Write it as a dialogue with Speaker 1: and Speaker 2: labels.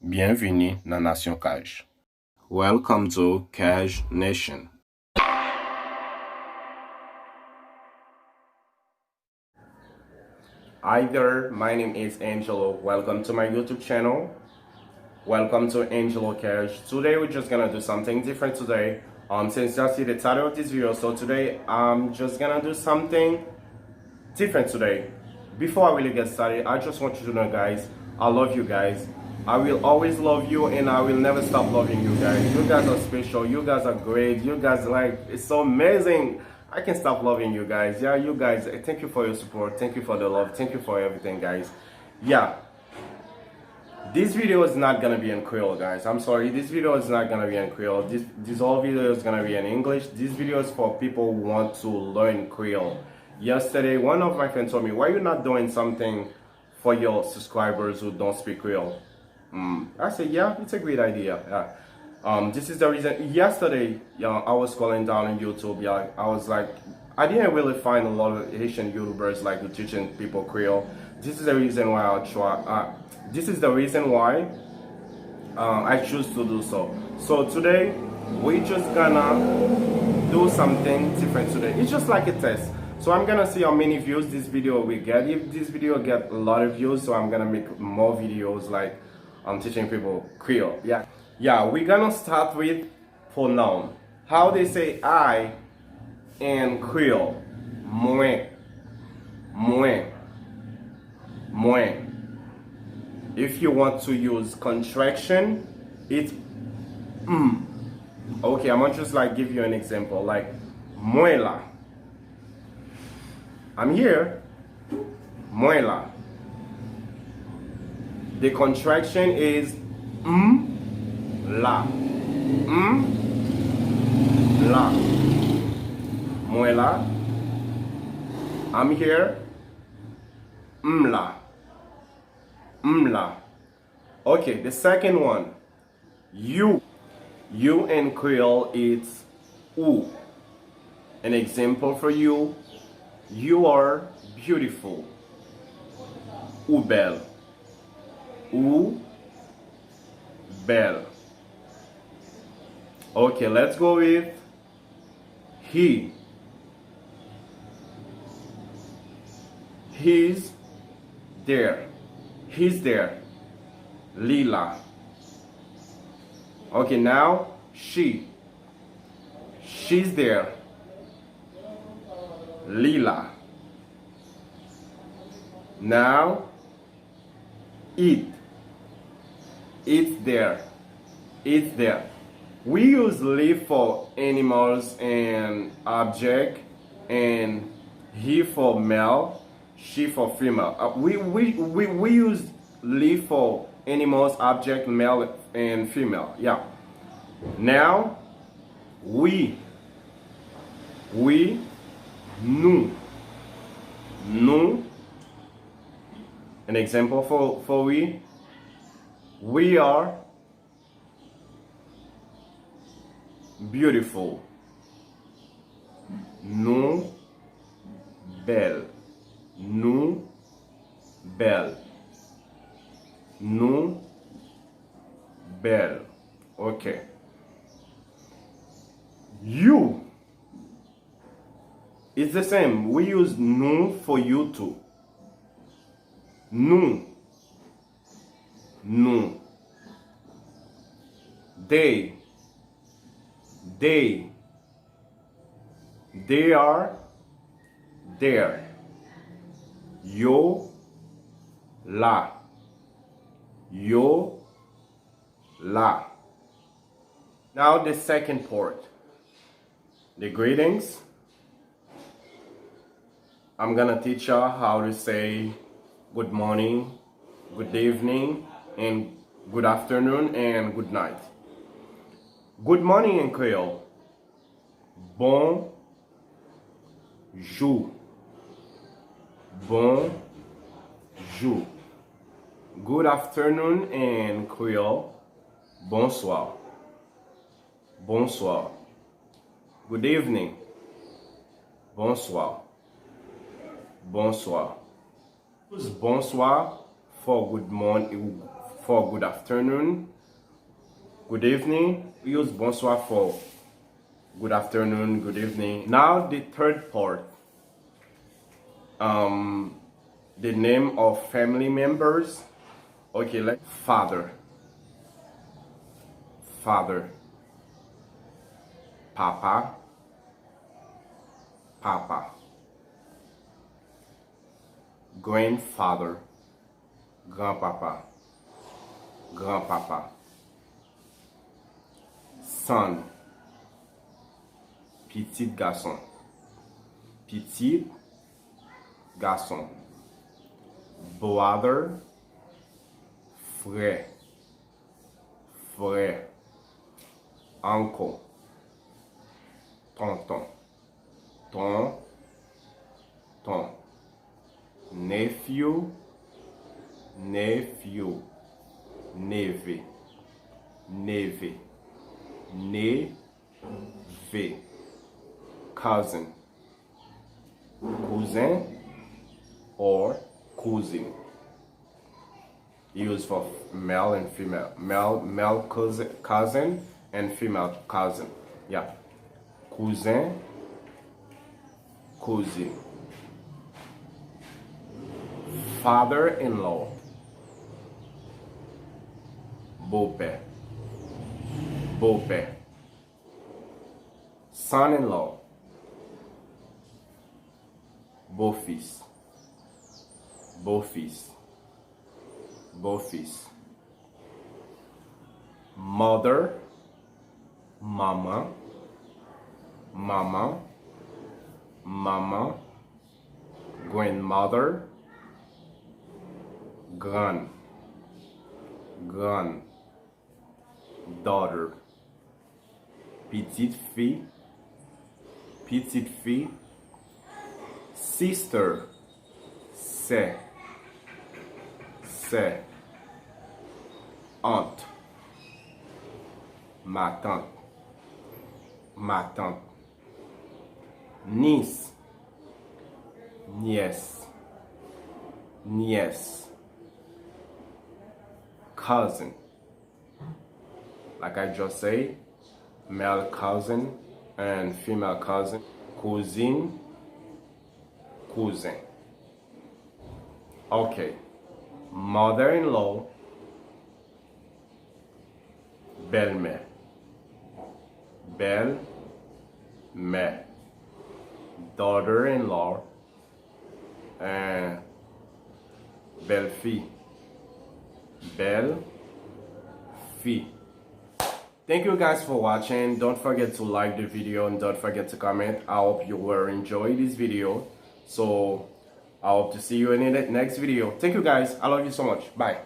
Speaker 1: Bienvenue na Nation Kaj. Welcome to Kaj Nation. Hi there, my name is Angelo. Welcome to my YouTube channel. Welcome to Angelo Cash. Today we're just gonna do something different today. Since you see the title of this video, so today I'm just gonna do something different today. Before I really get started, I just want you to know, guys, I love you guys. I will always love you and I will never stop loving you guys. You guys are special, you guys are great, you guys it's so amazing. I can't stop loving you guys. Yeah, you guys, thank you for your support, thank you for the love, thank you for everything, guys. Yeah, this video is not gonna be in Creole, guys. I'm sorry, this video is not gonna be in Creole. This whole video is gonna be in English. This video is for people who want to learn Creole. Yesterday, one of my friends told me, why are you not doing something for your subscribers who don't speak Creole? I said, yeah, it's a great idea. Yeah. This is the reason. Yesterday, I was scrolling down on YouTube. Yeah, I was like, I didn't really find a lot of Haitian YouTubers like who teaching people Creole. This is the reason why I'll try. This is the reason why I choose to do so. So today, we're just gonna do something different today. It's just like a test. So I'm gonna see how many views this video will get. If this video get a lot of views, so I'm gonna make more videos like I'm teaching people Creole. Yeah, we're gonna start with pronoun. How they say I in Creole. Moi, moi, moi. If you want to use contraction, it's Okay, I'm gonna just like give you an example. Like moi la. I'm here. Moi la. The contraction is la. La. Moi la. I'm here. La. La. Okay, the second one. You. You in Creole, it's ou. An example for you. You are beautiful. Ou belle. Ou belle. Okay, let's go with he. He's there. He's there. Lila. Okay, now she. She's there. Lila. Now it. It's there. It's there. We use li for animals and object, and he for male, she for female. We use li for animals, object, male and female. Yeah. Now we, nous. Nous. An example for we are beautiful. Nous belle. Nous belle. Nous belle. Okay. You. It's the same. We use nous for you too. Nous. Nous. They. They. They are there. Yo. La. Yo. La. Now the second part. The greetings. I'm gonna teach you how to say good morning, good evening, and good afternoon, and good night. Good morning in Creole. Bon jour. Bon jour. Good afternoon in Creole. Bonsoir. Bonsoir. Good evening. Bonsoir. Bonsoir. Use bonsoir for good morning, for good afternoon, good evening. We use bonsoir for good afternoon, good evening. Now the third part, the name of family members. Okay, like father, father, papa, papa, grandfather, grandpapa, grandpapa, son, petit garçon, petit garçon, brother, frère, frère, uncle, tonton, tonton, nephew, nephew, neveu, neveu, neveu, cousin, cousin or cousin. Used for male and female. Male cousin and female cousin. Yeah. Cousin, cousin. Father-in-law. Beau-père. Beau-père. Son-in-law. Beau-fils. Beau-fils. Beau-fils. Mother, mama, mama, mama, grandmother, grand, daughter, petite fille, sister, sœur, aunt, ma tante, niece, niece, cousin, like I just say, male cousin and female cousin, cousin. Okay. Mother-in-law, belle-mère, belle-mère, daughter-in-law, and belle-fille, belle-fille. Thank you guys for watching. Don't forget to like the video and don't forget to comment. I hope you will enjoy this video. So I hope to see you in the next video. Thank you guys. I love you so much. Bye.